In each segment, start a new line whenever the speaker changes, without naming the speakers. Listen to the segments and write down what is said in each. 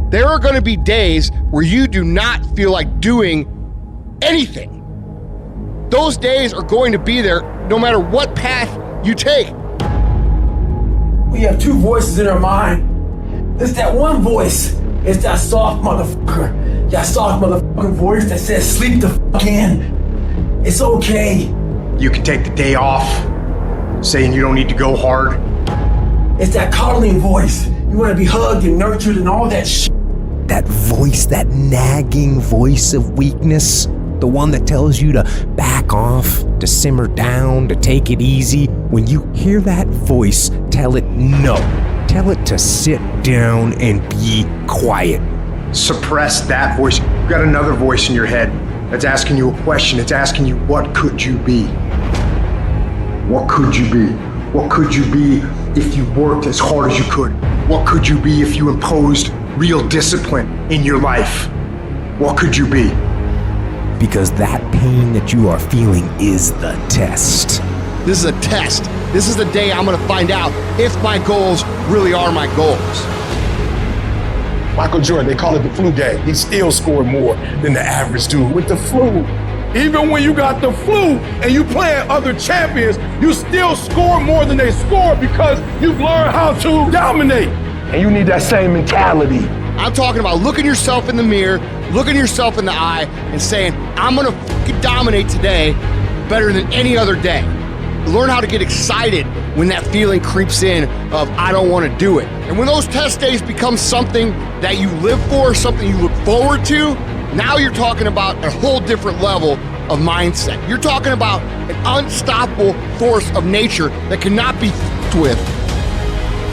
There are going to be days where you do not feel like doing anything. Those days are going to be there no matter what path you take.
We have two voices in our mind. There's that one voice. It's that soft motherfucker. That soft motherfucking voice that says, sleep the fuck in. It's okay.
You can take the day off, saying you don't need to go hard.
It's that coddling voice. You want to be hugged and nurtured and all that shit.
That voice, that nagging voice of weakness, the one that tells you to back off, to simmer down, to take it easy. When you hear that voice, tell it no. Tell it to sit down and be quiet.
Suppress that voice. You've got another voice in your head that's asking you a question. It's asking you, what could you be? What could you be? What could you be if you worked as hard as you could? What could you be if you imposed real discipline in your life? What could you be?
Because that pain that you are feeling is the test.
This is a test. This is the day I'm going to find out if my goals really are my goals.
Michael Jordan, they call it the flu game. He still scored more than the average dude with the flu. Even when you got the flu and you playing other champions, you still score more than they score because you've learned how to dominate. And you need that same mentality.
I'm talking about looking yourself in the mirror, looking yourself in the eye, and saying, I'm gonna fucking dominate today better than any other day. Learn how to get excited when that feeling creeps in of, I don't wanna do it. And when those test days become something that you live for, something you look forward to, now you're talking about a whole different level of mindset. You're talking about an unstoppable force of nature that cannot be f***ed with.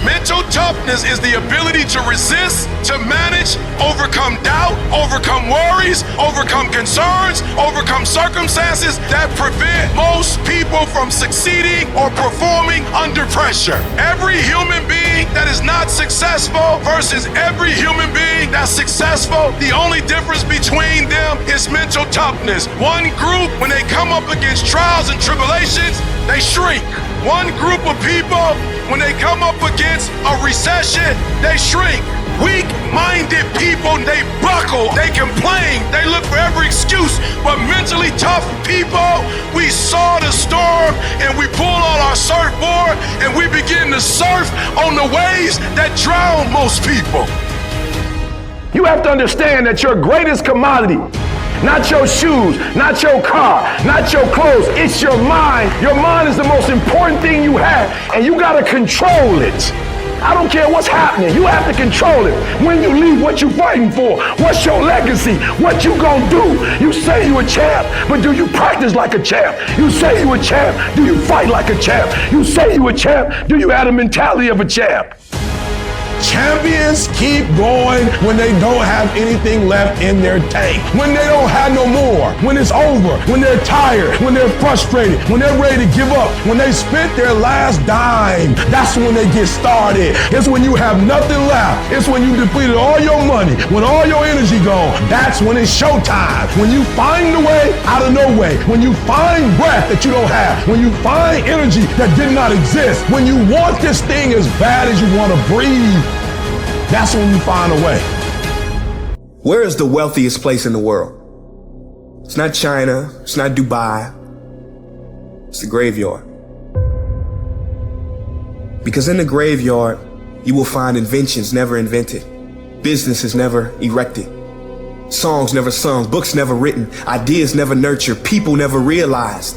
Mental toughness is the ability to resist, to manage, overcome doubt, overcome worries, overcome concerns, overcome circumstances that prevent most people from succeeding or performing under pressure. Every human being that is not successful versus every human being that's successful, the only difference between them is mental toughness. One group, when they come up against trials and tribulations, they shrink. One group of people, when they come up against a recession, they shrink. Weak-minded people, they buckle, they complain, they look for every excuse. But mentally tough people, we saw the storm and we pull on our surfboard and we begin to surf on the waves that drown most people. You have to understand that your greatest commodity, not your shoes, not your car, not your clothes, it's your mind. Your mind is the most important thing you have, and you gotta control it. I don't care what's happening, you have to control it. When you leave, what you fighting for? What's your legacy? What you gonna do? You say you a champ, but do you practice like a champ? You say you a champ, do you fight like a champ? You say you a champ, do you have the mentality of a champ? Champions keep going when they don't have anything left in their tank. When they don't have no more. When it's over. When they're tired. When they're frustrated. When they're ready to give up. When they spent their last dime. That's when they get started. It's when you have nothing left. It's when you depleted all your money. When all your energy gone. That's when it's showtime. When you find the way out of no way. When you find breath that you don't have. When you find energy that did not exist. When you want this thing as bad as you want to breathe. That's when you find a way.
Where is the wealthiest place in the world? It's not China. It's not Dubai. It's the graveyard. Because in the graveyard, you will find inventions never invented, businesses never erected, songs never sung, books never written, ideas never nurtured, people never realized.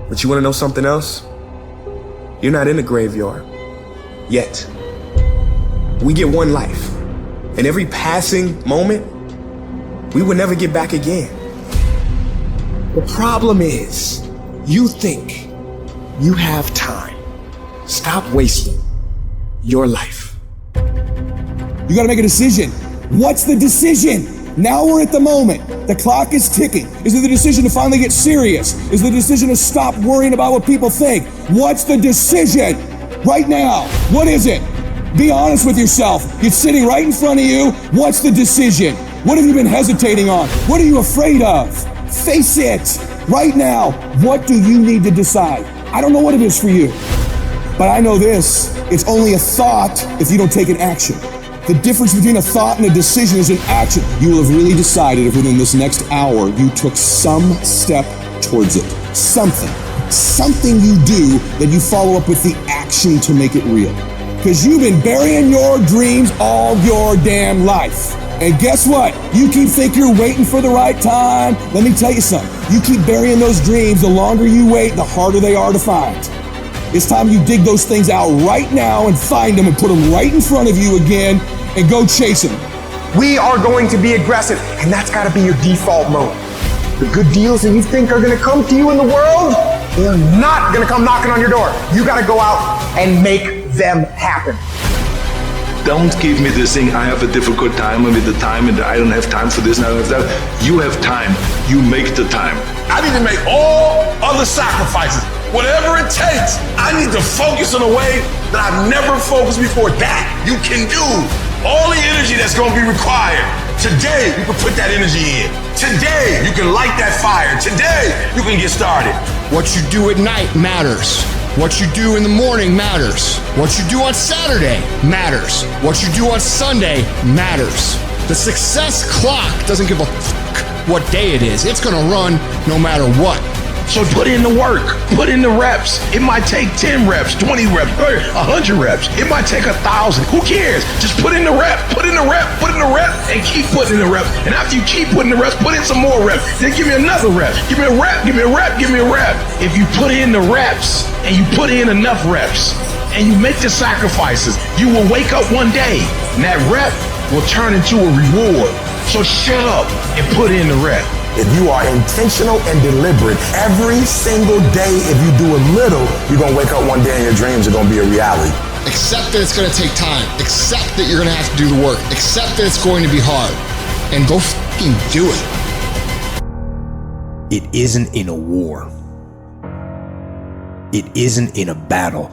But you want to know something else? You're not in the graveyard yet. We get one life, and every passing moment, we will never get back again. The problem is, you think you have time. Stop wasting your life.
You gotta make a decision. What's the decision? Now we're at the moment. The clock is ticking. Is it the decision to finally get serious? Is it the decision to stop worrying about what people think? What's the decision right now? What is it? Be honest with yourself. It's sitting right in front of you. What's the decision? What have you been hesitating on? What are you afraid of? Face it right now. What do you need to decide? I don't know what it is for you, but I know this. It's only a thought if you don't take an action. The difference between a thought and a decision is an action. You will have really decided if within this next hour you took some step towards it. Something you do that you follow up with the action to make it real. Because you've been burying your dreams all your damn life. And guess what? You keep thinking you're waiting for the right time. Let me tell you something. You keep burying those dreams, the longer you wait, the harder they are to find. It's time you dig those things out right now and find them and put them right in front of you again and go chase them.
We are going to be aggressive, and that's got to be your default mode. The good deals that you think are going to come to you in the world, they're not going to come knocking on your door. You got to go out and make them happen.
Don't give me this thing, I have a difficult time with the time and I don't have time for this and I don't have that. You have time. You make the time. I need to make all other sacrifices. Whatever it takes. I need to focus in a way that I've never focused before. That you can do. All the energy that's going to be required. Today, you can put that energy in. Today, you can light that fire. Today, you can get started.
What you do at night matters. What you do in the morning matters. What you do on Saturday matters. What you do on Sunday matters. The success clock doesn't give a fuck what day it is. It's gonna run no matter what.
So put in the work, put in the reps. It might take 10 reps, 20 reps, 100 reps. It might take 1,000. Who cares? Just put in the rep, put in the rep, put in the rep, and keep putting in the rep. And after you keep putting the reps, put in some more reps. Then give me another rep. Give me a rep, give me a rep, give me a rep. If you put in the reps and you put in enough reps and you make the sacrifices, you will wake up one day and that rep will turn into a reward. So shut up and put in the rep.
If you are intentional and deliberate, every single day, if you do a little, you're going to wake up one day and your dreams are going to be a reality.
Accept that it's going to take time. Accept that you're going to have to do the work. Accept that it's going to be hard. And go fucking do it.
It isn't in a war. It isn't in a battle.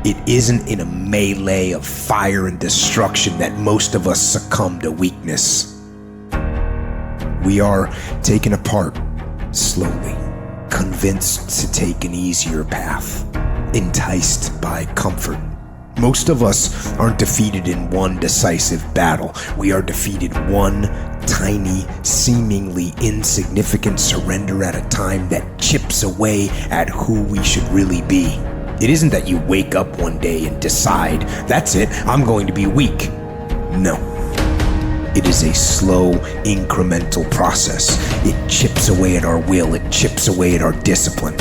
It isn't in a melee of fire and destruction that most of us succumb to weakness. We are taken apart slowly, convinced to take an easier path, enticed by comfort. Most of us aren't defeated in one decisive battle. We are defeated one tiny, seemingly insignificant surrender at a time that chips away at who we should really be. It isn't that you wake up one day and decide, that's it, I'm going to be weak. No. It is a slow, incremental process. It chips away at our will. It chips away at our discipline.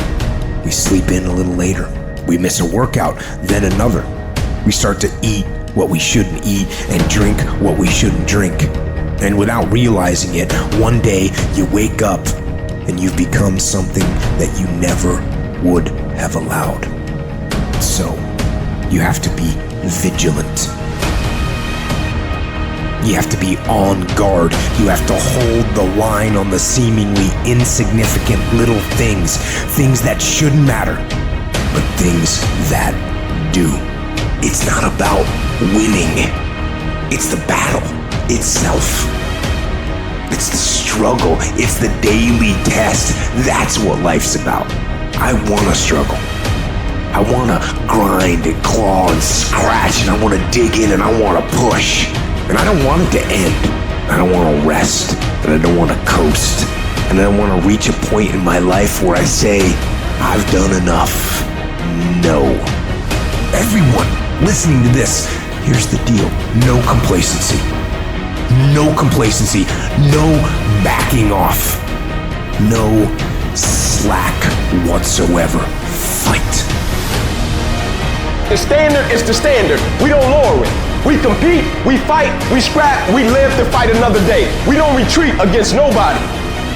We sleep in a little later. We miss a workout, then another. We start to eat what we shouldn't eat and drink what we shouldn't drink. And without realizing it, one day you wake up and you've become something that you never would have allowed. So, you have to be vigilant. You have to be on guard. You have to hold the line on the seemingly insignificant little things. Things that shouldn't matter, but things that do. It's not about winning. It's the battle itself. It's the struggle. It's the daily test. That's what life's about. I want to struggle. I want to grind and claw and scratch, and I want to dig in and I want to push. And I don't want it to end. I don't want to rest, and I don't want to coast. And I don't want to reach a point in my life where I say, I've done enough. No. Everyone listening to this, here's the deal. No complacency. No complacency. No backing off. No slack whatsoever. Fight.
The standard is the standard. We don't lower it. We compete, we fight, we scrap, we live to fight another day. We don't retreat against nobody.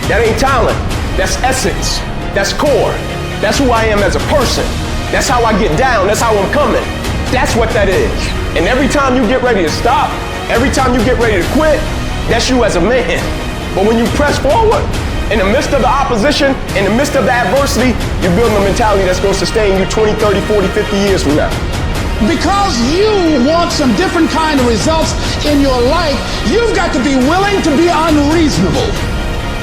That ain't talent, that's essence, that's core. That's who I am as a person. That's how I get down, that's how I'm coming. That's what that is. And every time you get ready to stop, every time you get ready to quit, that's you as a man. But when you press forward, in the midst of the opposition, in the midst of the adversity, you're building a mentality that's going to sustain you 20, 30, 40, 50 years from now.
Because you want some different kind of results in your life, you've got to be willing to be unreasonable.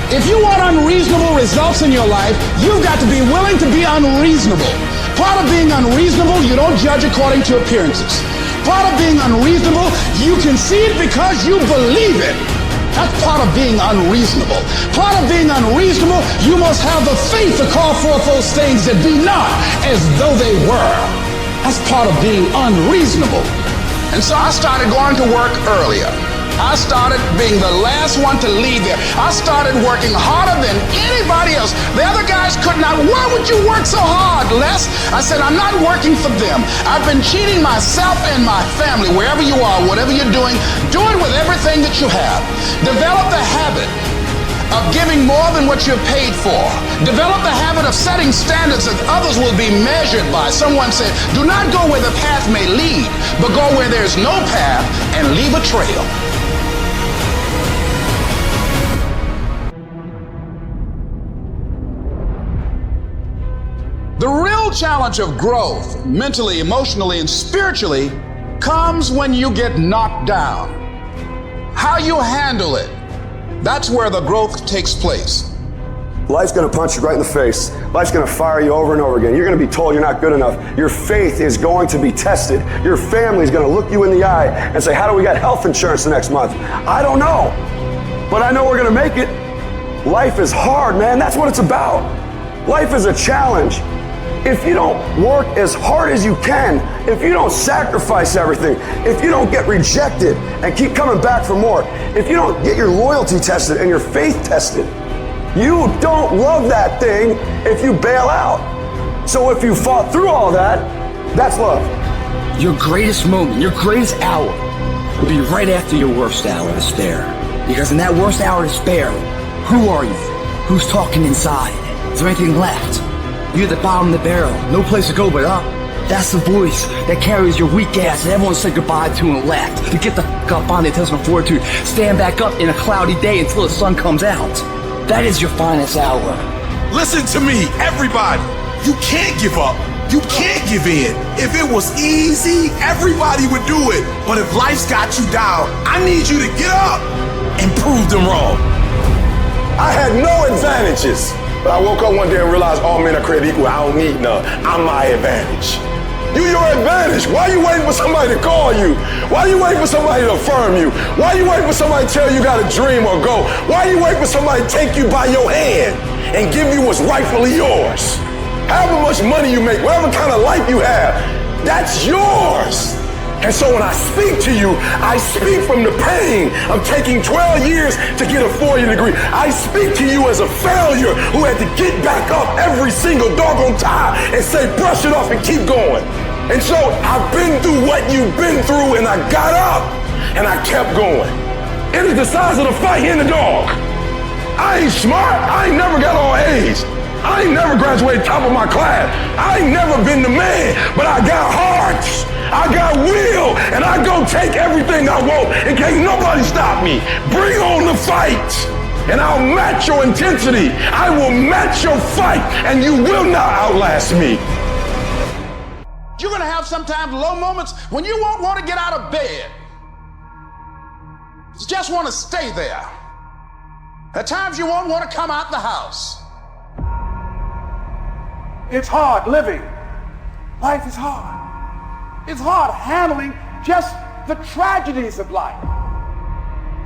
If you want unreasonable results in your life, you've got to be willing to be unreasonable. Part of being unreasonable, you don't judge according to appearances. part of being unreasonable, you can see it because you believe it. That's part of being unreasonable. Part of being unreasonable, you must have the faith to call forth those things that be not as though they were. That's part of being unreasonable. And so I started going to work earlier. I started being the last one to leave there. I started working harder than anybody else. The other guys could not. Why would you work so hard, Les? I said, I'm not working for them. I've been cheating myself and my family. Wherever you are, whatever you're doing, do it with everything that you have. Develop the habit of giving more than what you're paid for. Develop the habit of setting standards that others will be measured by. Someone said, do not go where the path may lead, but go where there's no path and leave a trail. The real challenge of growth, mentally, emotionally, and spiritually, comes when you get knocked down. How you handle it, that's where the growth takes place.
Life's gonna punch you right in the face. Life's gonna fire you over and over again. You're gonna be told you're not good enough. Your faith is going to be tested. Your family's gonna look you in the eye and say, how do we get health insurance the next month? I don't know, but I know we're gonna make it. Life is hard, man. That's what it's about. Life is a challenge. If you don't work as hard as you can, if you don't sacrifice everything, if you don't get rejected and keep coming back for more, if you don't get your loyalty tested and your faith tested, you don't love that thing if you bail out. So if you fought through all that, that's love.
Your greatest moment, your greatest hour will be right after your worst hour of despair. Because in that worst hour of despair, who are you? Who's talking inside? Is there anything left? You're at the bottom of the barrel, no place to go but up. That's the voice that carries your weak ass that everyone said goodbye to and left. To get the f*** up on the intestinal fortitude, stand back up in a cloudy day until the sun comes out. That is your finest hour.
Listen to me, everybody. You can't give up. You can't give in. If it was easy, everybody would do it. But if life's got you down, I need you to get up and prove them wrong.
I had no advantages. But I woke up one day and realized all men are created equal. I don't need none. I'm my advantage. You your advantage. Why are you waiting for somebody to call you? Why are you waiting for somebody to affirm you? Why are you waiting for somebody to tell you got a dream or go? Why are you waiting for somebody to take you by your hand and give you what's rightfully yours? However much money you make, whatever kind of life you have, that's yours. And so when I speak to you, I speak from the pain of taking 12 years to get a 4-year degree. I speak to you as a failure who had to get back up every single doggone time and say, brush it off and keep going. And so I've been through what you've been through, and I got up and I kept going. It is the size of the fight in the dog. I ain't smart. I ain't never got all A's. I ain't never graduated top of my class. I ain't never been the man, but I got hearts. I got will, and I go take everything I want, and can't nobody stop me. Bring on the fight, and I'll match your intensity. I will match your fight, and you will not outlast me.
You're gonna have sometimes low moments when you won't want to get out of bed. You just want to stay there. At times you won't want to come out the house.
It's hard living. Life is hard. It's hard handling just the tragedies of life.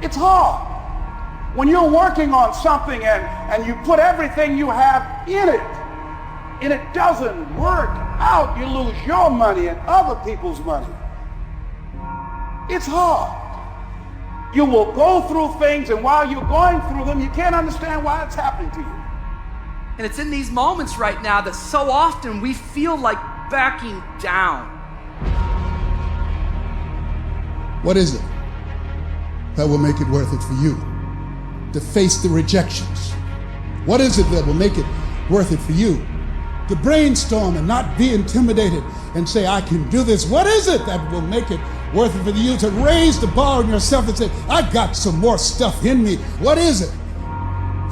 It's hard. When you're working on something and you put everything you have in it, and it doesn't work out, you lose your money and other people's money. It's hard. You will go through things, and while you're going through them, you can't understand why it's happening to you.
And it's in these moments right now that so often we feel like backing down.
What is it that will make it worth it for you to face the rejections? What is it that will make it worth it for you to brainstorm and not be intimidated and say, I can do this? What is it that will make it worth it for you to raise the bar on yourself and say, I got some more stuff in me? What is it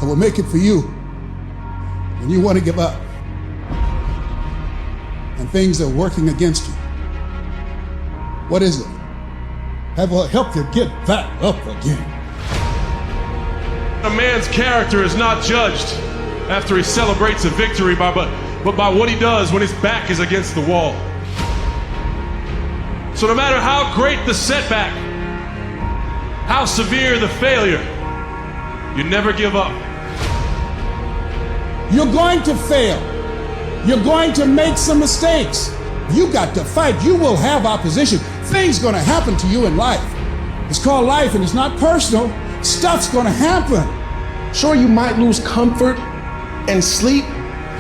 that will make it for you when you want to give up and things are working against you? What is it that will help you get back up again?
A man's character is not judged after he celebrates a victory but by what he does when his back is against the wall. So no matter how great the setback, how severe the failure, you never give up.
You're going to fail. You're going to make some mistakes. You got to fight. You will have opposition. Things going to happen to you in life. It's called life, and it's not personal. Stuff's going to happen.
Sure, you might lose comfort and sleep.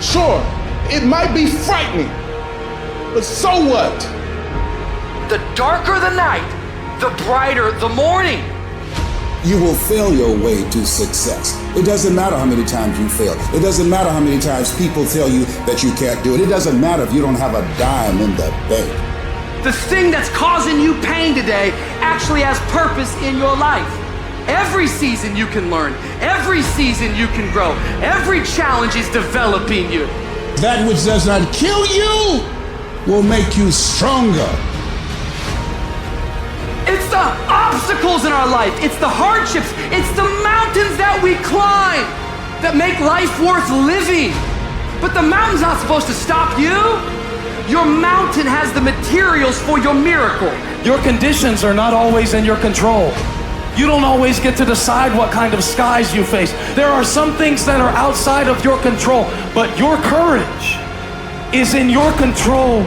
Sure, it might be frightening. But so what?
The darker the night, the brighter the morning.
You will fail your way to success. It doesn't matter how many times you fail. It doesn't matter how many times people tell you that you can't do it. It doesn't matter if you don't have a dime in the bank.
The thing that's causing you pain today actually has purpose in your life. Every season you can learn. Every season you can grow. Every challenge is developing you.
That which does not kill you will make you stronger.
It's the obstacles in our life. It's the hardships. It's the mountains that we climb that make life worth living. But the mountain's not supposed to stop you. Your mountain has the materials for your miracle.
Your conditions are not always in your control. You don't always get to decide what kind of skies you face. There are some things that are outside of your control, but your courage is in your control.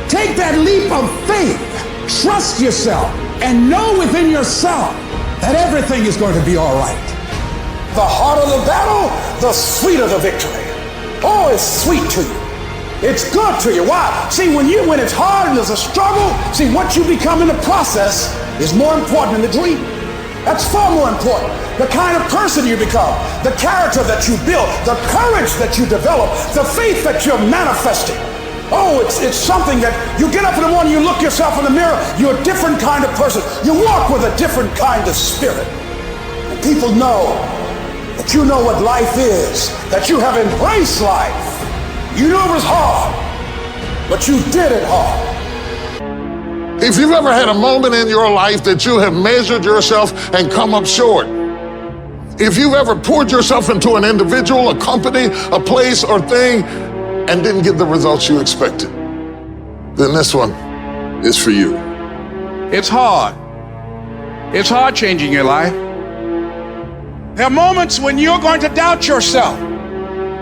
Take that leap of faith. Trust yourself and know within yourself that everything is going to be all right.
The harder the battle, the sweeter the victory. Oh, it's sweet to you. It's good to you. Why? See, when it's hard and there's a struggle, see, what you become in the process is more important than the dream. That's far more important. The kind of person you become, the character that you build, the courage that you develop, the faith that you're manifesting. Oh, it's something that you get up in the morning, you look yourself in the mirror, you're a different kind of person. You walk with a different kind of spirit. And people know that you know what life is, that you have embraced life. You knew it was hard, but you did it hard.
If you've ever had a moment in your life that you have measured yourself and come up short, if you've ever poured yourself into an individual, a company, a place or thing, and didn't get the results you expected, then this one is for you.
It's hard. It's hard changing your life. There are moments when you're going to doubt yourself.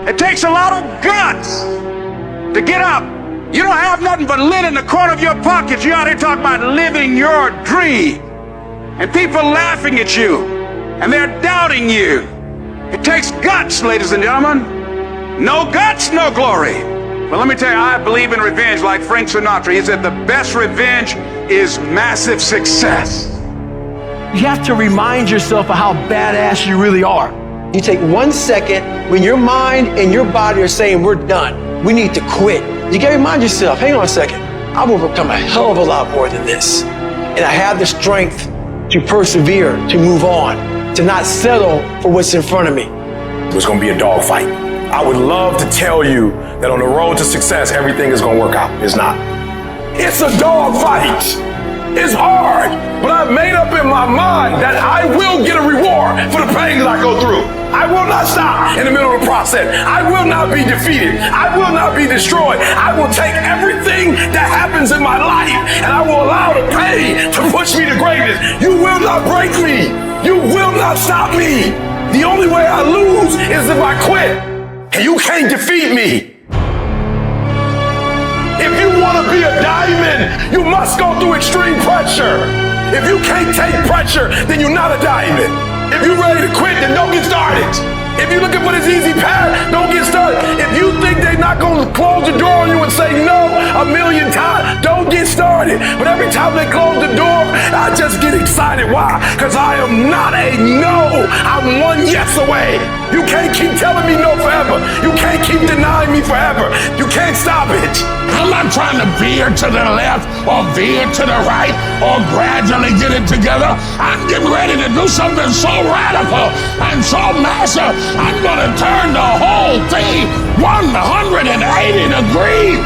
It takes a lot of guts to get up. You don't have nothing but lint in the corner of your pockets. You're out here talking about living your dream. And people laughing at you. And they're doubting you. It takes guts, ladies and gentlemen. No guts, no glory. But let me tell you, I believe in revenge like Frank Sinatra. He said the best revenge is massive success.
You have to remind yourself of how badass you really are. You take 1 second when your mind and your body are saying we're done, we need to quit. You gotta remind yourself, hang on a second, I've overcome a hell of a lot more than this. And I have the strength to persevere, to move on, to not settle for what's in front of me.
It's gonna be a dogfight. I would love to tell you that on the road to success, everything is gonna work out. It's not. It's a dogfight. It's hard, but I've made up in my mind that I will get a reward for the pain that I go through. I will not stop in the middle of the process. I will not be defeated. I will not be destroyed. I will take everything that happens in my life and I will allow the pain to push me to greatness. You will not break me. You will not stop me. The only way I lose is if I quit. And you can't defeat me. If you want to be a diamond, you must go through extreme pressure. If you can't take pressure, then you're not a diamond. If you're ready to quit, then don't get started. If you're looking for this easy path, don't get started. If you think they're not going to close the door on you and say no 1,000,000 times, don't get started. But every time they close the door, I just get excited. Why? Because I am not a no. I'm one yes away. You can't keep telling me no forever. You can't keep denying me forever. You can't stop it.
I'm not trying to veer to the left or veer to the right or gradually get it together. I'm getting ready to do something so radical and so massive. I'm going to turn the whole thing 180 degrees.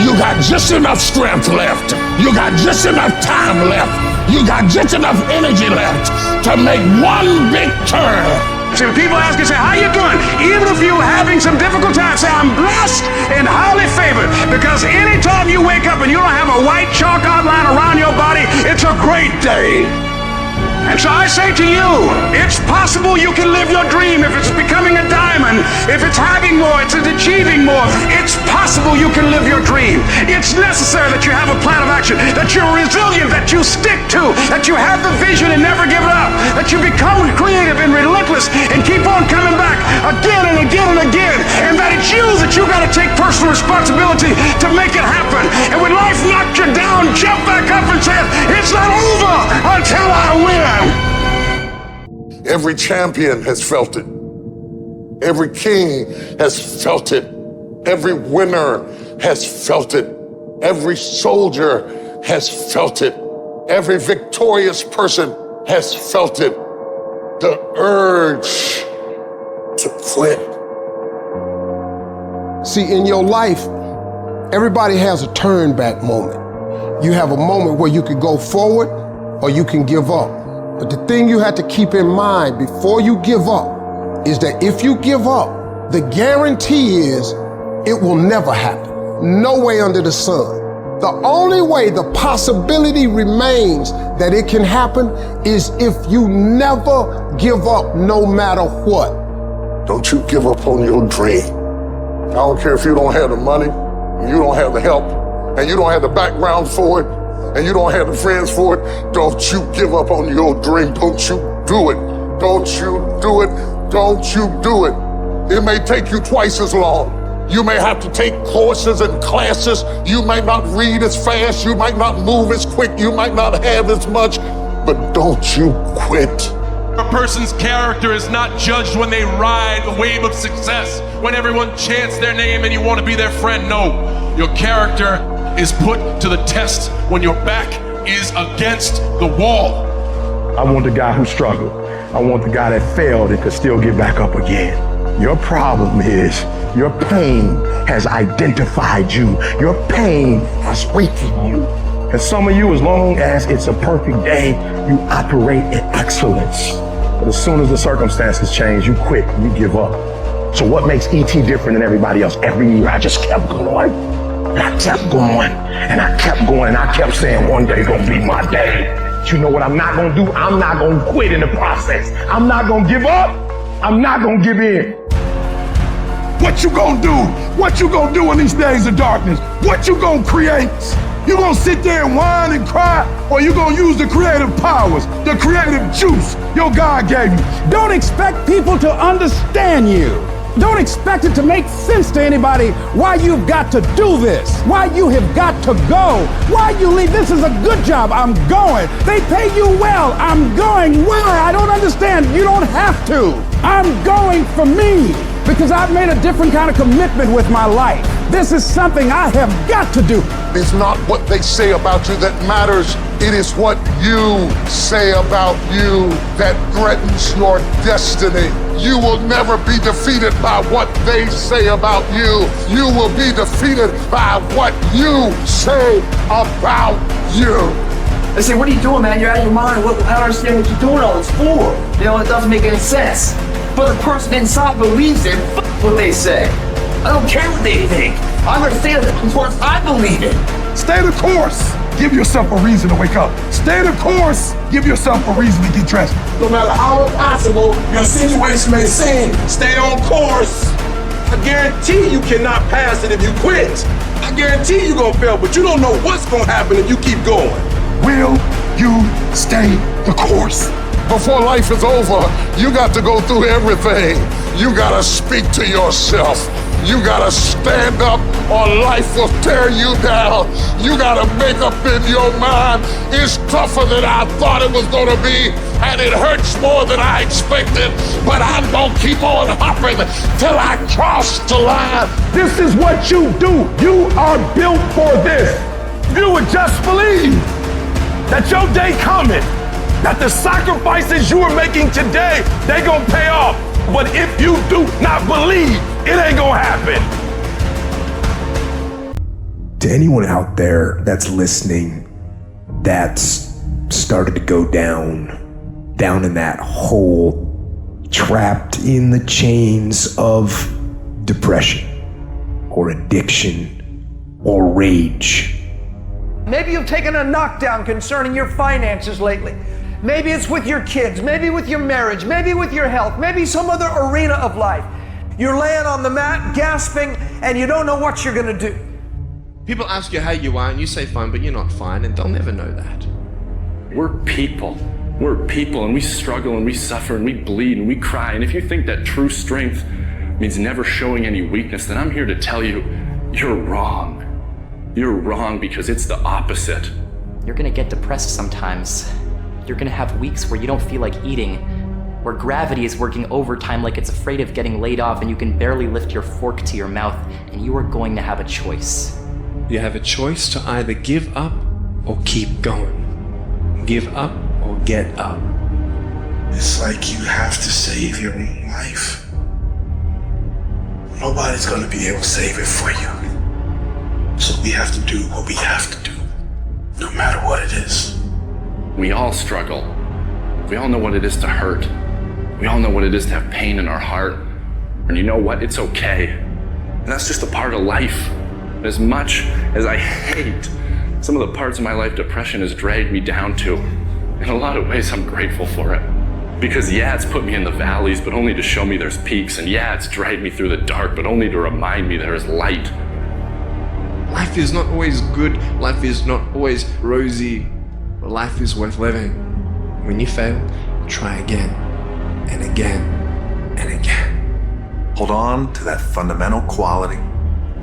You got just enough strength left. You got just enough time left. You got just enough energy left to make one big turn.
See, when people ask you, say, how you doing? Even if you're having some difficult times, say, I'm blessed and highly favored. Because anytime you wake up and you don't have a white chalk outline around your body, it's a great day. And so I say to you, it's possible you can live your dream if it's becoming a diamond, if it's having more, it's achieving more. It's possible you can live your dream. It's necessary that you have a plan of action, that you're resilient, that you stick to, that you have the vision and never give it up, that you become creative and relentless and keep on coming back again and again and again, and that it's you that you got to take personal responsibility to make it happen. And when life knocks you down, jump back up and say, it's not over until I win.
Every champion has felt it. Every king has felt it. Every winner has felt it. Every soldier has felt it. Every victorious person has felt it. The urge to quit.
See, in your life, everybody has a turn back moment. You have a moment where you can go forward or you can give up. But the thing you have to keep in mind before you give up is that if you give up, the guarantee is it will never happen. No way under the sun. The only way the possibility remains that it can happen is if you never give up no matter what.
Don't you give up on your dream. I don't care if you don't have the money, you don't have the help, and you don't have the background for it, and you don't have the friends for it. Don't you give up on your dream. Don't you do it. Don't you do it. Don't you do it. It may take you twice as long. You may have to take courses and classes. You might not read as fast. You might not move as quick. You might not have as much. But don't you quit.
A person's character is not judged when they ride the wave of success, when everyone chants their name and you want to be their friend. No, your character is put to the test when your back is against the wall.
I want the guy who struggled. I want the guy that failed and could still get back up again. Your problem is your pain has identified you. Your pain has weakened you. And some of you, as long as it's a perfect day, you operate in excellence. But as soon as the circumstances change, you quit, you give up. So what makes E.T. different than everybody else? Every year I just kept going. And I kept going, and I kept going, and I kept saying, one day gonna be my day. But you know what I'm not gonna do? I'm not gonna quit in the process. I'm not gonna give up. I'm not gonna give in.
What you gonna do? What you gonna do in these days of darkness? What you gonna create? You gonna sit there and whine and cry, or you gonna use the creative powers, the creative juice your God gave you?
Don't expect people to understand you. Don't expect it to make sense to anybody why you've got to do this, why you have got to go, why you leave. This is a good job. I'm going. They pay you well. I'm going. Why? I don't understand. You don't have to. I'm going for me because I've made a different kind of commitment with my life. This is something I have got to do.
It's not what they say about you that matters. It is what you say about you that threatens your destiny. You will never be defeated by what they say about you. You will be defeated by what you say about you.
They say, what are you doing, man? You're out of your mind. I don't understand what you're doing all this for. You know, it doesn't make any sense. But the person inside believes it. F what they say. I don't care what they think. I understand that. Of course, I believe it.
Stay the course. Give yourself a reason to wake up. Stay the course. Give yourself a reason to get dressed.
No matter how impossible your situation may seem, stay on course. I guarantee you cannot pass it if you quit. I guarantee you're gonna fail, but you don't know what's gonna happen if you keep going.
Will you stay the course?
Before life is over, you got to go through everything. You gotta speak to yourself. You gotta stand up or life will tear you down. You gotta make up in your mind, it's tougher than I thought it was gonna be, and it hurts more than I expected, but I'm gonna keep on hopping till I cross the line.
This is what you do. You are built for this. You would just believe that your day coming, that the sacrifices you are making today, they gonna pay off. But if you do not believe, it ain't gonna happen.
To anyone out there that's listening, that's started to go down in that hole trapped in the chains of depression or addiction or rage.
Maybe you've taken a knockdown concerning your finances lately. Maybe it's with your kids, maybe with your marriage, maybe with your health, maybe some other arena of life. You're laying on the mat, gasping, and you don't know what you're gonna do.
People ask you how you are, and you say fine, but you're not fine, and they'll never know that.
We're people, and we struggle, and we suffer, and we bleed, and we cry. And if you think that true strength means never showing any weakness, then I'm here to tell you, you're wrong. You're wrong, because it's the opposite.
You're gonna get depressed sometimes. You're gonna have weeks where you don't feel like eating, where gravity is working overtime like it's afraid of getting laid off and you can barely lift your fork to your mouth, and you are going to have a choice.
You have a choice to either give up or keep going. Give up or get up.
It's like you have to save your own life. Nobody's gonna be able to save it for you. So we have to do what we have to do, no matter what it is.
We all struggle. We all know what it is to hurt. We all know what it is to have pain in our heart. And you know what? It's okay. And that's just a part of life. As much as I hate some of the parts of my life depression has dragged me down to, in a lot of ways I'm grateful for it. Because yeah, it's put me in the valleys, but only to show me there's peaks. And yeah, it's dragged me through the dark, but only to remind me there is light.
Life is not always good. Life is not always rosy. But life is worth living. When you fail, try again and again and again.
Hold on to that fundamental quality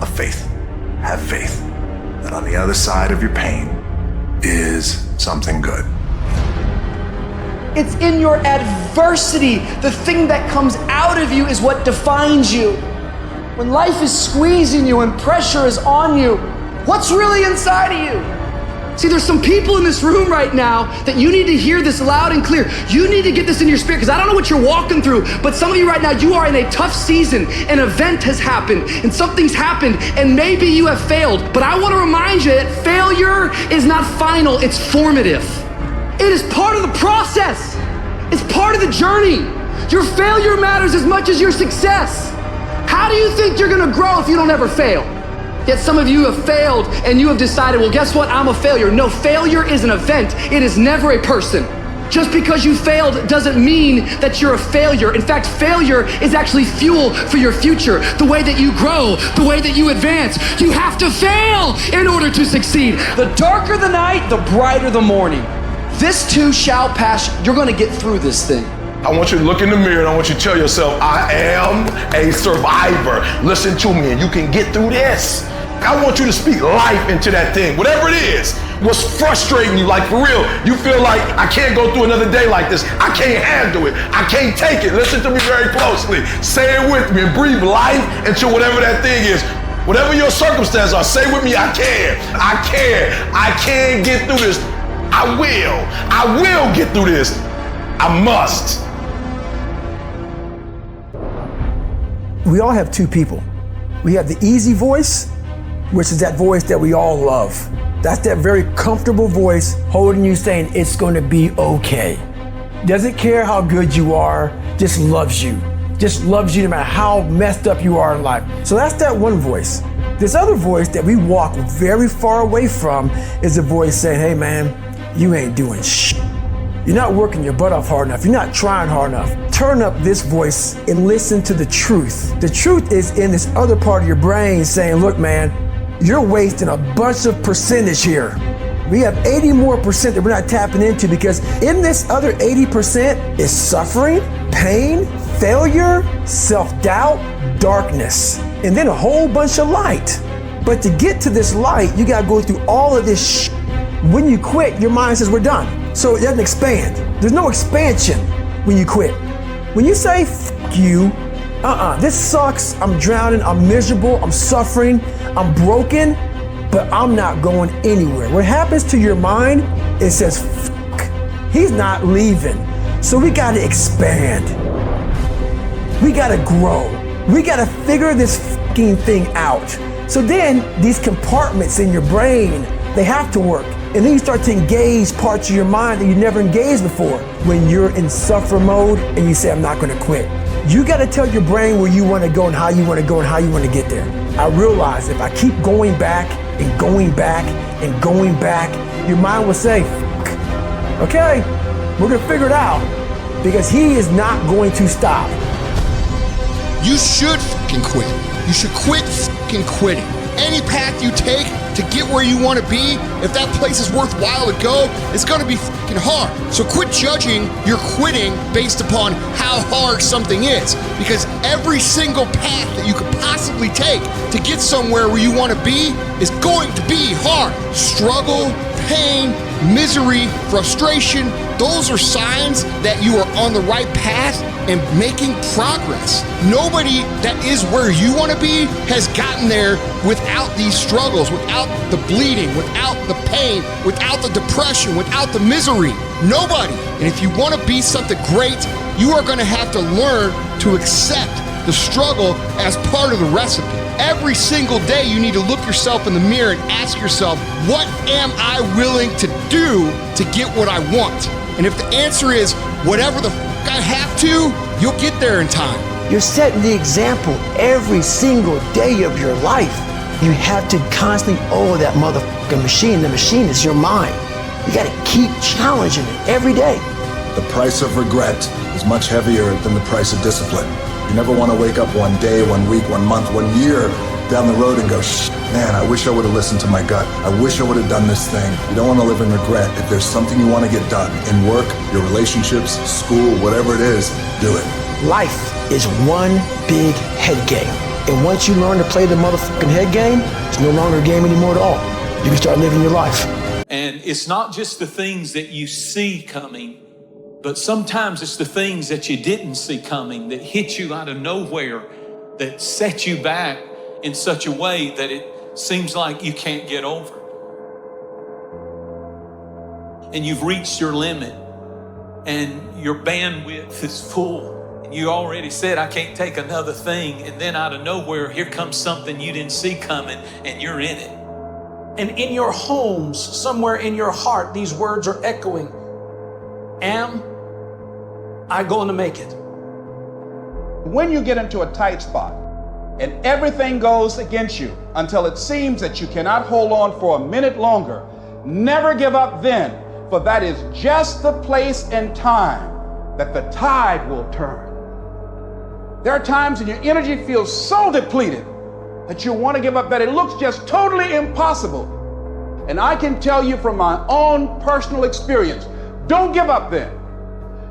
of faith. Have faith that on the other side of your pain is something good.
It's in your adversity. The thing that comes out of you is what defines you. When life is squeezing you and pressure is on you, what's really inside of you? See, there's some people in this room right now that you need to hear this loud and clear. You need to get this in your spirit, because I don't know what you're walking through, but some of you right now, you are in a tough season. An event has happened and something's happened, and maybe you have failed. But I want to remind you that failure is not final, it's formative. It is part of the process. It's part of the journey. Your failure matters as much as your success. How do you think you're gonna grow if you don't ever fail? Yet some of you have failed and you have decided, well, guess what? I'm a failure. No, failure is an event. It is never a person. Just because you failed doesn't mean that you're a failure. In fact, failure is actually fuel for your future. The way that you grow, the way that you advance. You have to fail in order to succeed. The darker the night, the brighter the morning. This too shall pass. You're gonna get through this thing.
I want you to look in the mirror and I want you to tell yourself, I am a survivor. Listen to me and you can get through this. I want you to speak life into that thing, whatever it is. What's frustrating you, like for real, you feel like I can't go through another day like this. I can't handle it. I can't take it. Listen to me very closely. Say it with me and breathe life into whatever that thing is. Whatever your circumstances are, say with me, I can. I can. I can get through this. I will get through this. I must.
We all have two people. We have the easy voice, which is that voice that we all love. That's that very comfortable voice holding you saying it's going to be okay. Doesn't care how good you are, just loves you. Just loves you no matter how messed up you are in life. So that's that one voice. This other voice that we walk very far away from is a voice saying, hey man, you ain't doing shit. You're not working your butt off hard enough. You're not trying hard enough. Turn up this voice and listen to the truth. The truth is in this other part of your brain saying, look, man, you're wasting a bunch of percentage here. We have 80 more percent that we're not tapping into, because in this other 80% is suffering, pain, failure, self-doubt, darkness, and then a whole bunch of light. But to get to this light, you gotta go through all of this shit. When you quit, your mind says we're done. So it doesn't expand. There's no expansion when you quit. When you say, f you, this sucks, I'm drowning, I'm miserable, I'm suffering, I'm broken, but I'm not going anywhere. What happens to your mind, it says, f he's not leaving. So we gotta expand. We gotta grow. We gotta figure this f***ing thing out. So then these compartments in your brain, they have to work. And then you start to engage parts of your mind that you never engaged before. When you're in suffer mode and you say, I'm not gonna quit. You gotta tell your brain where you wanna go and how you wanna go and how you wanna get there. I realize if I keep going back and going back and going back, your mind will say, okay, we're gonna figure it out, because he is not going to stop.
You should fucking quit. You should quit fucking quitting. Any path you take to get where you want to be, if that place is worthwhile to go, it's gonna be fucking hard. So quit judging your quitting based upon how hard something is, because every single path that you could possibly take to get somewhere where you want to be is going to be hard. Struggle, pain, misery, frustration, those are signs that you are on the right path and making progress. Nobody that is where you want to be has gotten there without these struggles, without the bleeding, without the pain, without the depression, without the misery. Nobody. And if you want to be something great, you are going to have to learn to accept the struggle as part of the recipe. Every single day you need to look yourself in the mirror and ask yourself, what am I willing to do to get what I want? And if the answer is whatever the I have to, you'll get there in time.
You're setting the example every single day of your life. You have to constantly owe that motherfucking machine. The machine is your mind. You gotta keep challenging it every day.
The price of regret is much heavier than the price of discipline. You never want to wake up one day, 1 week, 1 month, 1 year down the road and go, man, I wish I would have listened to my gut. I wish I would have done this thing. You don't want to live in regret. If there's something you want to get done in work, your relationships, school, whatever it is, do it.
Life is one big head game. And once you learn to play the motherfucking head game, it's no longer a game anymore at all. You can start living your life.
And it's not just the things that you see coming, but sometimes it's the things that you didn't see coming that hit you out of nowhere, that set you back in such a way that it seems like you can't get over. And you've reached your limit and your bandwidth is full. And you already said, I can't take another thing. And then out of nowhere, here comes something you didn't see coming and you're in it.
And in your homes, somewhere in your heart, these words are echoing. Am I going to make it?
When you get into a tight spot and everything goes against you until it seems that you cannot hold on for a minute longer, never give up then, for that is just the place and time that the tide will turn. There are times when your energy feels so depleted that you want to give up, that it looks just totally impossible. And I can tell you from my own personal experience, don't give up then.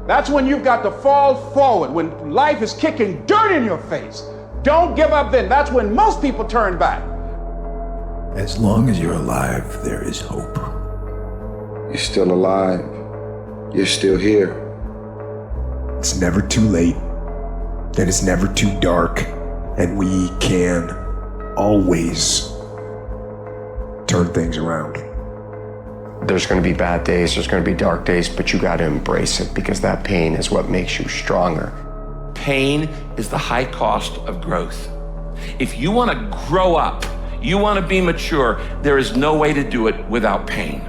That's when you've got to fall forward, when life is kicking dirt in your face. Don't give up then. That's when most people turn back.
As long as you're alive, there is hope.
You're still alive. You're still here.
It's never too late, and it's never too dark, and we can always turn things around.
There's going to be bad days, there's going to be dark days, but you got to embrace it, because that pain is what makes you stronger.
Pain is the high cost of growth. If you want to grow up, you want to be mature, there is no way to do it without pain.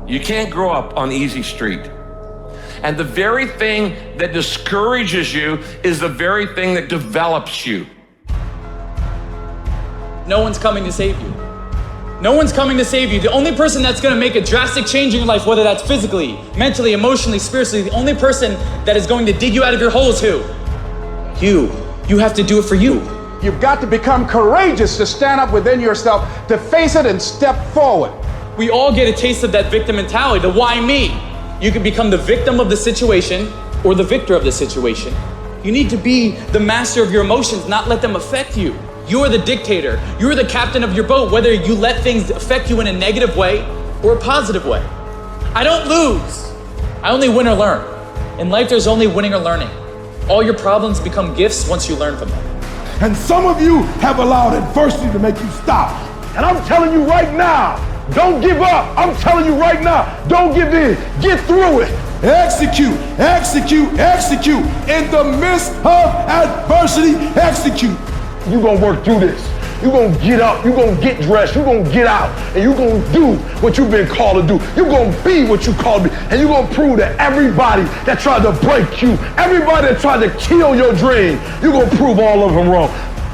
You can't grow up on easy street. And the very thing that discourages you is the very thing that develops you.
No one's coming to save you. No one's coming to save you. The only person that's going to make a drastic change in your life, whether that's physically, mentally, emotionally, spiritually, the only person that is going to dig you out of your hole is who? You. You have to do it for you.
You've got to become courageous to stand up within yourself, to face it and step forward.
We all get a taste of that victim mentality, the why me? You can become the victim of the situation or the victor of the situation. You need to be the master of your emotions, not let them affect you. You're the dictator. You're the captain of your boat, whether you let things affect you in a negative way or a positive way. I don't lose. I only win or learn. In life, there's only winning or learning. All your problems become gifts once you learn from them.
And some of you have allowed adversity to make you stop. And I'm telling you right now, don't give up. I'm telling you right now, don't give in. Get through it. Execute, execute, execute. In the midst of adversity, execute. You're gonna work through this. You're gonna get up, you're gonna get dressed, you're gonna get out, and you're gonna do what you've been called to do. You're gonna be what you called to be, and you're gonna prove to everybody that tried to break you, everybody that tried to kill your dream, you're gonna prove all of them wrong.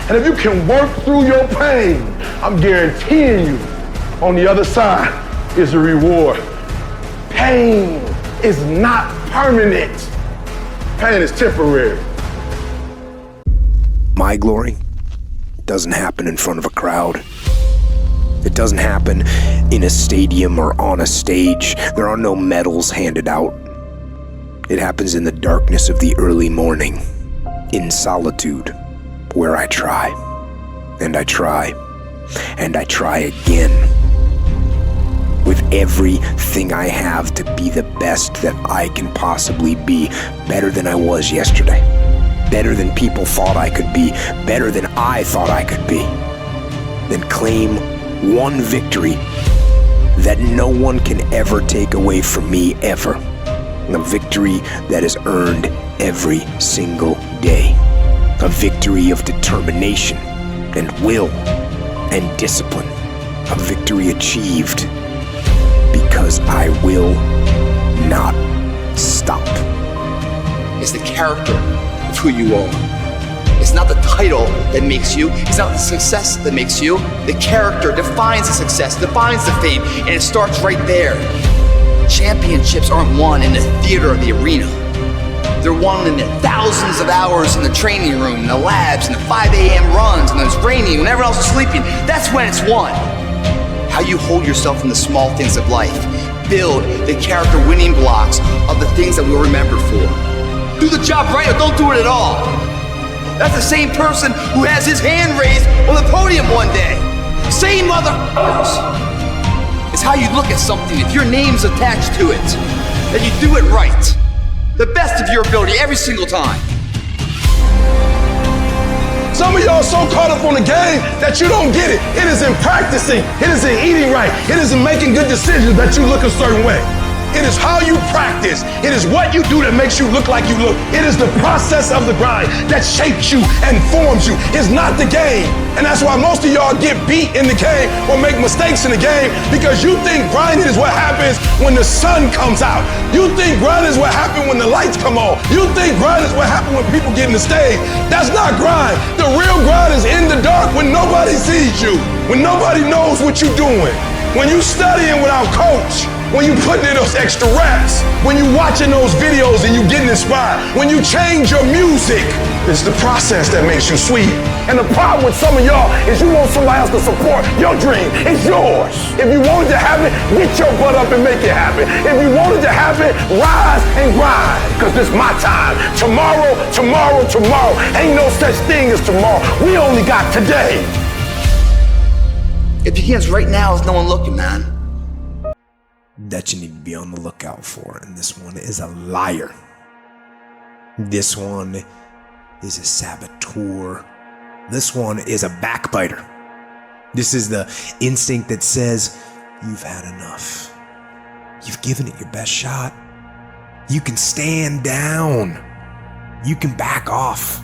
And if you can work through your pain, I'm guaranteeing you, on the other side is a reward. Pain is not permanent. Pain is temporary.
My glory doesn't happen in front of a crowd. It doesn't happen in a stadium or on a stage. There are no medals handed out. It happens in the darkness of the early morning, in solitude, where I try, and I try, and I try again. With everything I have to be the best that I can possibly be, better than I was yesterday. Better than people thought I could be, better than I thought I could be. Then claim one victory that no one can ever take away from me, ever. A victory that is earned every single day. A victory of determination and will and discipline. A victory achieved because I will not stop.
It's the character of who you are. It's not the title that makes you. It's not the success that makes you. The character defines the success, defines the fame, and it starts right there. Championships aren't won in the theater or the arena. They're won in the thousands of hours in the training room, in the labs, in the 5 a.m. runs, when it's raining, when everyone else is sleeping. That's when it's won. How you hold yourself in the small things of life. Build the character winning blocks of the things that we'll remember for. Do the job right or don't do it at all. That's the same person who has his hand raised on the podium one day. Same motherfuckers. It's how you look at something. If your name's attached to it, that you do it right. The best of your ability every single time.
Some of y'all so caught up on the game that you don't get it. It is in practicing. It is in eating right. It is in making good decisions that you look a certain way. It is how you practice. It is what you do that makes you look like you look. It is the process of the grind that shapes you and forms you. It's not the game. And that's why most of y'all get beat in the game or make mistakes in the game, because you think grinding is what happens when the sun comes out. You think grinding is what happens when the lights come on. You think grinding is what happens when people get in the stage. That's not grind. The real grind is in the dark when nobody sees you, when nobody knows what you're doing, when you studying without coach, when you putting in those extra reps, when you watching those videos and you getting inspired, when you change your music. It's the process that makes you sweet. And the problem with some of y'all is you want somebody else to support your dream. It's yours. If you want it to happen, get your butt up and make it happen. If you want it to happen, rise and grind. Because this is my time. Tomorrow, tomorrow, tomorrow. Ain't no such thing as tomorrow. We only got today.
It begins right now with no one looking, man.
That you need to be on the lookout for. And this one is a liar. This one is a saboteur. This one is a backbiter. This is the instinct that says, you've had enough. You've given it your best shot. You can stand down. You can back off.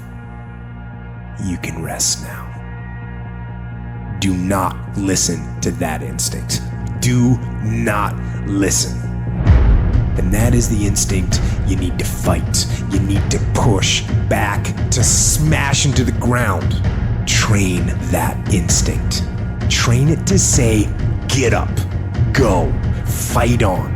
You can rest now. Do not listen to that instinct. Do not listen. And that is the instinct you need to fight. You need to push back, to smash into the ground. Train that instinct. Train it to say, get up, go, fight on.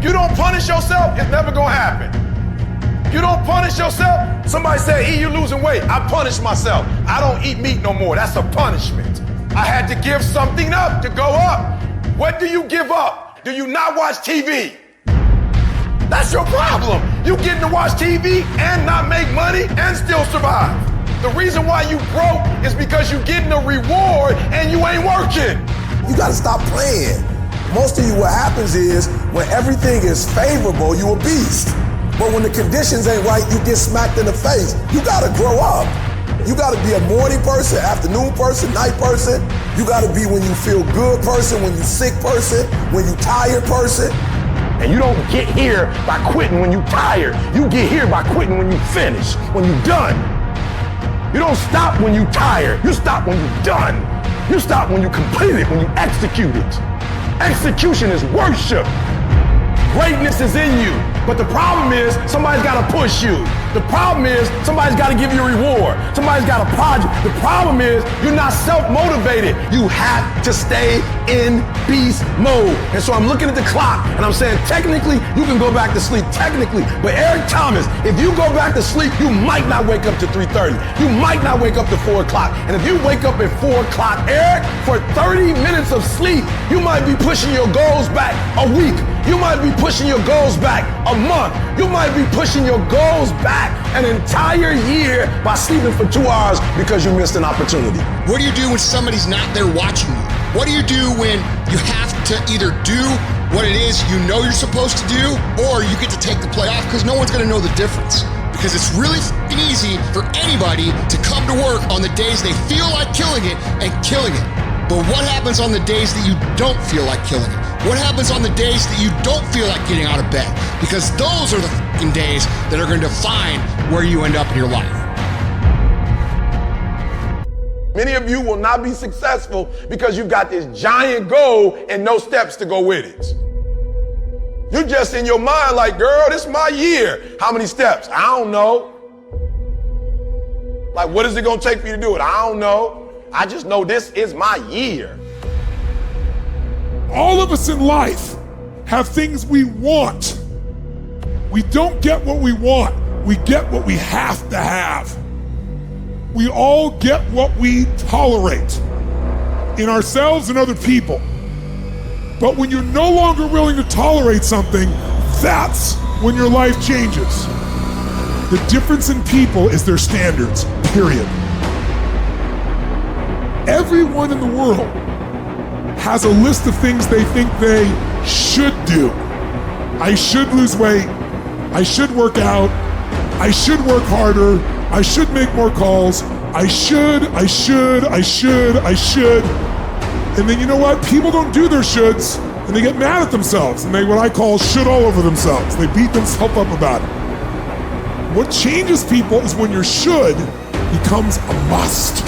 You don't punish yourself, it's never gonna happen. You don't punish yourself. Somebody said, E, you losing weight. I punish myself. I don't eat meat no more. That's a punishment. I had to give something up to go up. What do you give up? Do you not watch TV? That's your problem. You getting to watch TV and not make money and still survive. The reason why you broke is because you getting a reward and you ain't working.
You gotta stop playing. Most of you, what happens is when everything is favorable, you a beast. But when the conditions ain't right, you get smacked in the face. You gotta grow up. You gotta be a morning person, afternoon person, night person. You gotta be when you feel good person, when you sick person, when you tired person.
And you don't get here by quitting when you tired. You get here by quitting when you finish, when you done. You don't stop when you're tired. You stop when you're done. You stop when you complete it, when you execute it. Execution is worship. Greatness is in you. But the problem is somebody's got to push you. The problem is somebody's got to give you a reward. Somebody's got a project. The problem is you're not self-motivated. You have to stay in beast mode. And so I'm looking at the clock and I'm saying, technically, you can go back to sleep. Technically. But Eric Thomas, if you go back to sleep, you might not wake up to 3:30. You might not wake up to 4 o'clock. And if you wake up at 4 o'clock, Eric, for 30 minutes of sleep, you might be pushing your goals back a week. You might be pushing your goals back a month. You might be pushing your goals back an entire year by sleeping for 2 hours because you missed an opportunity.
What do you do when somebody's not there watching you? What do you do when you have to either do what it is you know you're supposed to do, or you get to take the play off because no one's going to know the difference? Because it's really easy for anybody to come to work on the days they feel like killing it and killing it. But what happens on the days that you don't feel like killing it? What happens on the days that you don't feel like getting out of bed? Because those are the fucking days that are going to define where you end up in your life.
Many of you will not be successful because you've got this giant goal and no steps to go with it. You're just in your mind like, girl, this is my year. How many steps? I don't know. Like, what is it going to take for you to do it? I don't know. I just know this is my year.
All of us in life have things we want. We don't get what we want. We get what we have to have. We all get what we tolerate in ourselves and other people. But when you're no longer willing to tolerate something, that's when your life changes. The difference in people is their standards, period. Everyone in the world has a list of things they think they should do. I should lose weight. I should work out. I should work harder. I should make more calls. I should. And then you know what? People don't do their shoulds and they get mad at themselves and they what I call should all over themselves. They beat themselves up about it. What changes people is when your should becomes a must.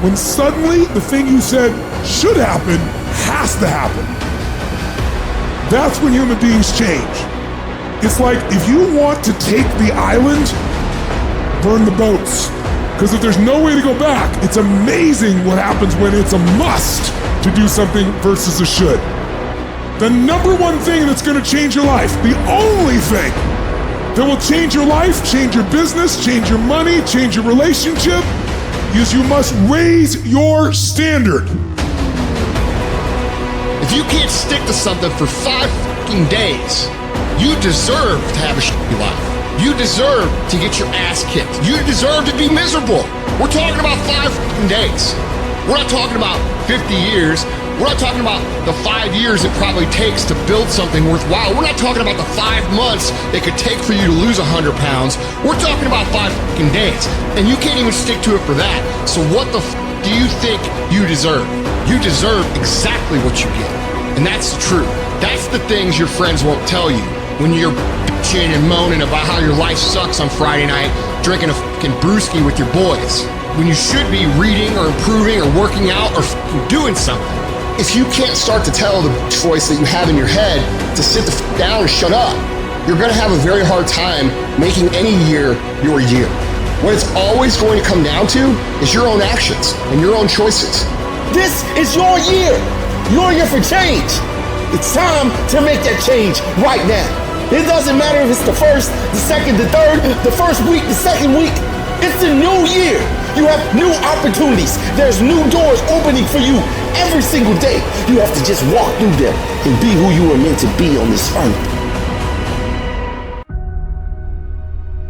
When suddenly the thing you said should happen has to happen. That's when human beings change. It's like if you want to take the island, burn the boats. Because if there's no way to go back, it's amazing what happens when it's a must to do something versus a should. The number one thing that's going to change your life, the only thing that will change your life, change your business, change your money, change your relationship, is you must raise your standard.
If you can't stick to something for 5 fucking days, you deserve to have a shitty life. You deserve to get your ass kicked. You deserve to be miserable. We're talking about 5 fucking days. We're not talking about 50 years. We're not talking about the 5 years it probably takes to build something worthwhile. We're not talking about the 5 months it could take for you to lose 100 pounds. We're talking about 5 fucking days. And you can't even stick to it for that. So what the do you think you deserve? You deserve exactly what you get. And that's the truth. That's the things your friends won't tell you when you're bitching and moaning about how your life sucks on Friday night, drinking a fucking brewski with your boys, when you should be reading or improving or working out or fucking doing something. If you can't start to tell the voice that you have in your head to sit the fuck down and shut up, you're gonna have a very hard time making any year your year. What it's always going to come down to is your own actions and your own choices.
This is your year. Your year for change. It's time to make that change right now. It doesn't matter if it's the first, the second, the third, the first week, the second week. It's the new year. You have new opportunities. There's new doors opening for you every single day. You have to just walk through them and be who you were meant to be on this earth.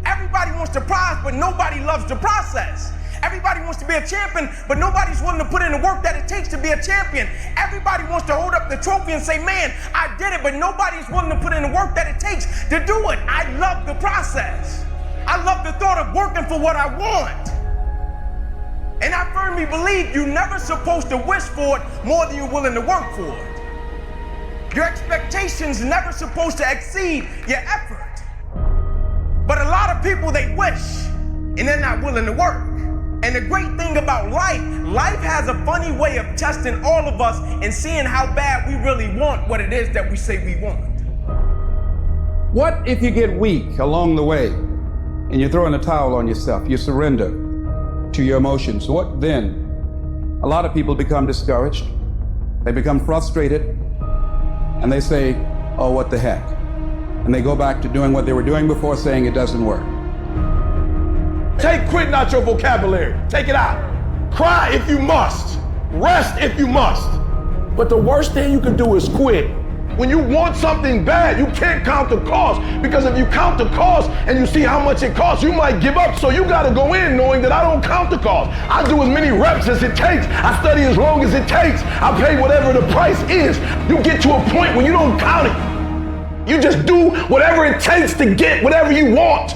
Everybody wants the prize, but nobody loves the process. Everybody wants to be a champion, but nobody's willing to put in the work that it takes to be a champion. Everybody wants to hold up the trophy and say, man, I did it, but nobody's willing to put in the work that it takes to do it. I love the process. I love the thought of working for what I want. And I firmly believe you're never supposed to wish for it more than you're willing to work for it. Your expectations never supposed to exceed your effort. But a lot of people, they wish, and they're not willing to work. And the great thing about life has a funny way of testing all of us and seeing how bad we really want what it is that we say we want.
What if you get weak along the way and you throw in a towel on yourself, you surrender to your emotions? What then? A lot of people become discouraged, they become frustrated, and they say, oh, what the heck? And they go back to doing what they were doing before, saying it doesn't work.
Take quitting out your vocabulary. Take it out. Cry if you must. Rest if you must. But the worst thing you can do is quit. When you want something bad, you can't count the cost, because if you count the cost and you see how much it costs, you might give up. So you gotta go in knowing that I don't count the cost. I do as many reps as it takes. I study as long as it takes. I pay whatever the price is. You get to a point when you don't count it. You just do whatever it takes to get whatever you want.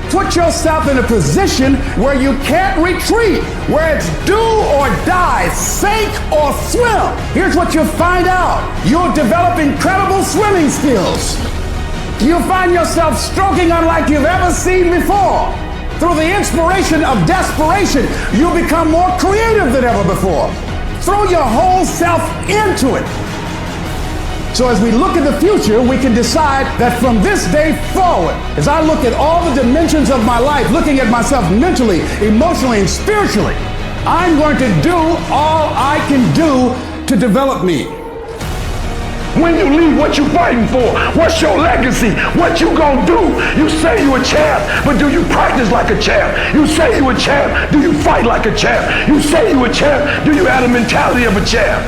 Put yourself in a position where you can't retreat, where it's do or die, sink or swim. Here's what you'll find out. You'll develop incredible swimming skills. You'll find yourself stroking unlike you've ever seen before. Through the inspiration of desperation, you'll become more creative than ever before. Throw your whole self into it. So as we look at the future, we can decide that from this day forward, as I look at all the dimensions of my life, looking at myself mentally, emotionally, and spiritually, I'm going to do all I can do to develop me.
When you leave, what you fighting for? What's your legacy? What you gonna do? You say you a champ, but do you practice like a champ? You say you a champ, do you fight like a champ? You say you a champ, do you have the mentality of a champ?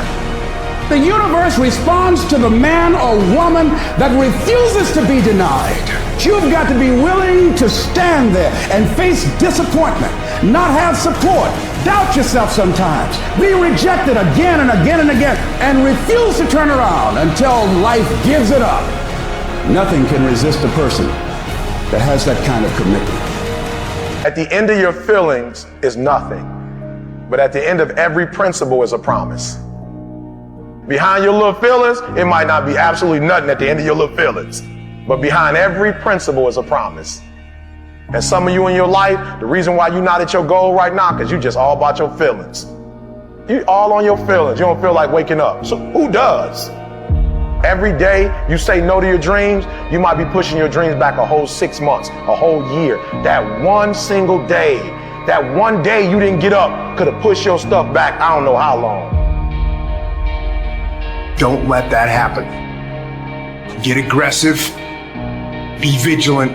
The universe responds to the man or woman that refuses to be denied. You've got to be willing to stand there and face disappointment, not have support, doubt yourself sometimes, be rejected again and again and again, and refuse to turn around until life gives it up. Nothing can resist a person that has that kind of commitment.
At the end of your feelings is nothing, but at the end of every principle is a promise. Behind your little feelings, it might not be absolutely nothing at the end of your little feelings, but behind every principle is a promise. And some of you in your life, the reason why you're not at your goal right now, because you just all about your feelings. You all on your feelings. You don't feel like waking up. So who does? Every day you say no to your dreams, you might be pushing your dreams back a whole 6 months, a whole year. That one single day, that one day you didn't get up could have pushed your stuff back I don't know how long.
Don't let that happen. Get aggressive, be vigilant,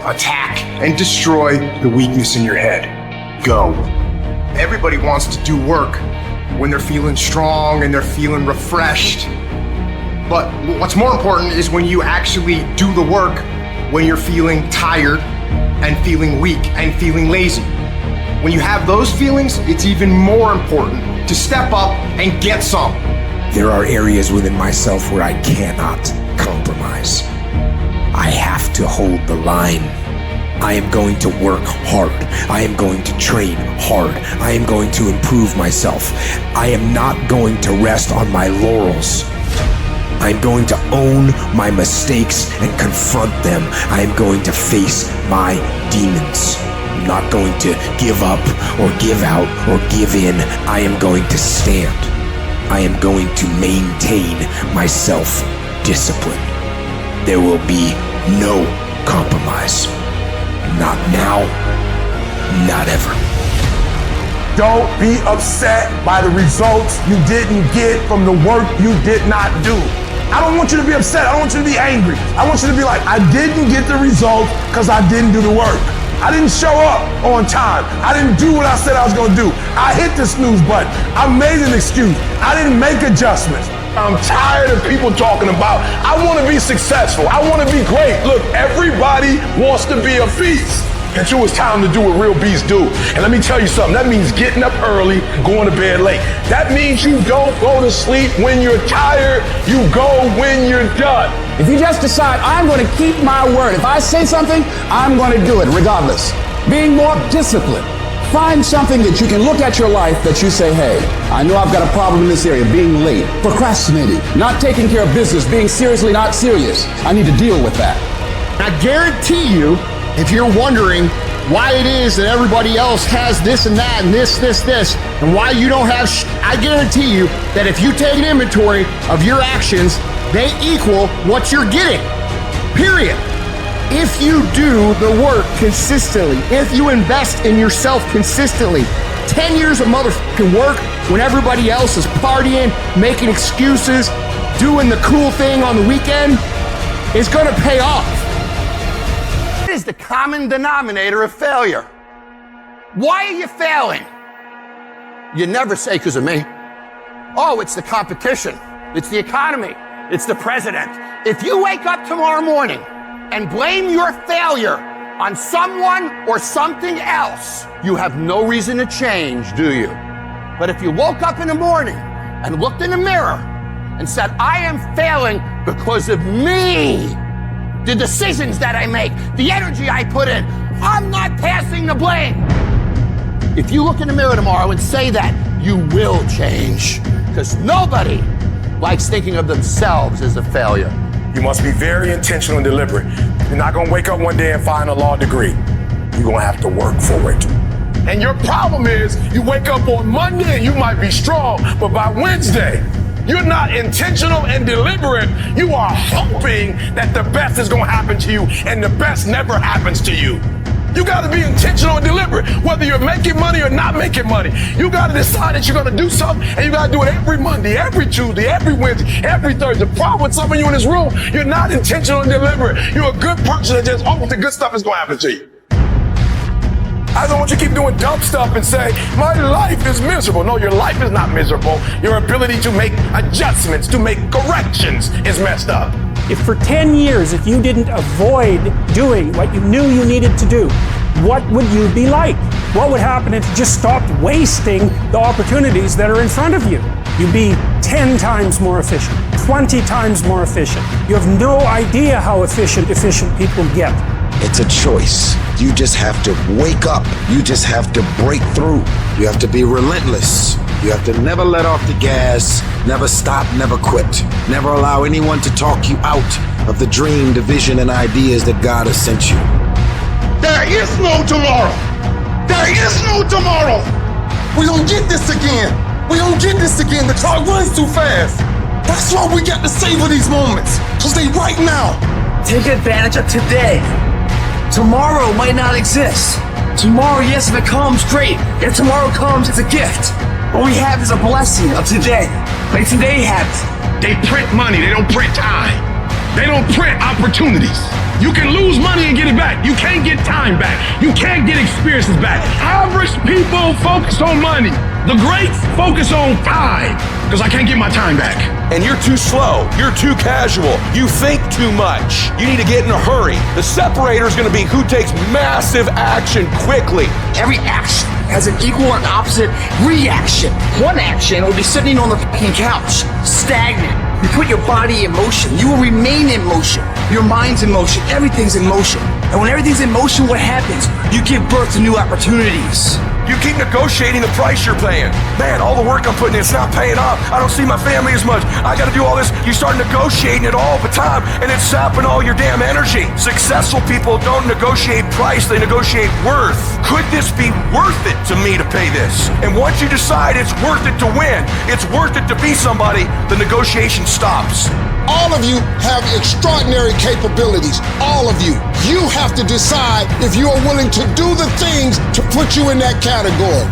attack and destroy the weakness in your head. Go. Everybody wants to do work when they're feeling strong and they're feeling refreshed. But what's more important is when you actually do the work when you're feeling tired and feeling weak and feeling lazy. When you have those feelings, it's even more important to step up and get some.
There are areas within myself where I cannot compromise. I have to hold the line. I am going to work hard. I am going to train hard. I am going to improve myself. I am not going to rest on my laurels. I'm going to own my mistakes and confront them. I am going to face my demons. I'm not going to give up or give out or give in. I am going to stand. I am going to maintain my self-discipline. There will be no compromise. Not now, not ever.
Don't be upset by the results you didn't get from the work you did not do. I don't want you to be upset. I don't want you to be angry. I want you to be like, I didn't get the results because I didn't do the work. I didn't show up on time. I didn't do what I said I was gonna do. I hit the snooze button. I made an excuse. I didn't make adjustments. I'm tired of people talking about, I wanna be successful. I wanna be great. Look, everybody wants to be a beast until it's time to do what real beasts do. And let me tell you something, that means getting up early, going to bed late. That means you don't go to sleep when you're tired, you go when you're done.
If you just decide, I'm going to keep my word. If I say something, I'm going to do it regardless. Being more disciplined. Find something that you can look at your life that you say, hey, I know I've got a problem in this area, being late, procrastinating, not taking care of business, being seriously not serious. I need to deal with that.
I guarantee you, if you're wondering why it is that everybody else has this and that and this, and why you don't have I guarantee you that if you take an inventory of your actions, they equal what you're getting. Period. If you do the work consistently, if you invest in yourself consistently, 10 years of motherfucking work when everybody else is partying, making excuses, doing the cool thing on the weekend is gonna pay off.
What is the common denominator of failure? Why are you failing? You never say because of me. Oh, it's the competition. It's the economy. It's the president. If you wake up tomorrow morning and blame your failure on someone or something else, you have no reason to change, do you? But if you woke up in the morning and looked in the mirror and said, I am failing because of me, the decisions that I make, the energy I put in, I'm not passing the blame. If you look in the mirror tomorrow and say that, you will change, because nobody likes thinking of themselves as a failure.
You must be very intentional and deliberate. You're not gonna wake up one day and find a law degree. You're gonna have to work for it. And your problem is, you wake up on Monday and you might be strong, but by Wednesday, you're not intentional and deliberate. You are hoping that the best is gonna happen to you, and the best never happens to you. You gotta be intentional and deliberate, whether you're making money or not making money. You gotta decide that you're gonna do something, and you gotta do it every Monday, every Tuesday, every Wednesday, every Thursday. The problem with some of you in this room, you're not intentional and deliberate. You're a good person that just hopes the good stuff is gonna happen to you. I don't want you to keep doing dumb stuff and say, my life is miserable. No, your life is not miserable. Your ability to make adjustments, to make corrections is messed up.
If for 10 years, if you didn't avoid doing what you knew you needed to do, what would you be like? What would happen if you just stopped wasting the opportunities that are in front of you? You'd be 10 times more efficient, 20 times more efficient. You have no idea how efficient people get.
It's a choice. You just have to wake up. You just have to break through. You have to be relentless. You have to never let off the gas, never stop, never quit. Never allow anyone to talk you out of the dream, the vision, and ideas that God has sent you.
There is no tomorrow. There is no tomorrow. We don't get this again. We don't get this again. The clock runs too fast. That's why we got to savor these moments, because they right now.
Take advantage of today. Tomorrow might not exist. Tomorrow, yes, if it comes, great. If tomorrow comes, it's a gift. What we have is a blessing of today. Like today happens.
They print money, they don't print time. They don't print opportunities. You can lose money and get it back. You can't get time back. You can't get experiences back. Average people focus on money. The greats focus on time, because I can't get my time back.
And you're too slow. You're too casual. You think too much. You need to get in a hurry. The separator is going to be who takes massive action quickly.
Every action has an equal and opposite reaction. One action will be sitting on the fucking couch, stagnant. You put your body in motion. You will remain in motion. Your mind's in motion. Everything's in motion. And when everything's in motion, what happens? You give birth to new opportunities.
You keep negotiating the price you're paying. Man, all the work I'm putting in, it's not paying off. I don't see my family as much. I got to do all this. You start negotiating it all the time, and it's sapping all your damn energy. Successful people don't negotiate price, they negotiate worth. Could this be worth it to me to pay this? And once you decide it's worth it to win, it's worth it to be somebody, the negotiation stops.
All of you have extraordinary capabilities. All of you. You have to decide if you are willing to do the things to put you in that category.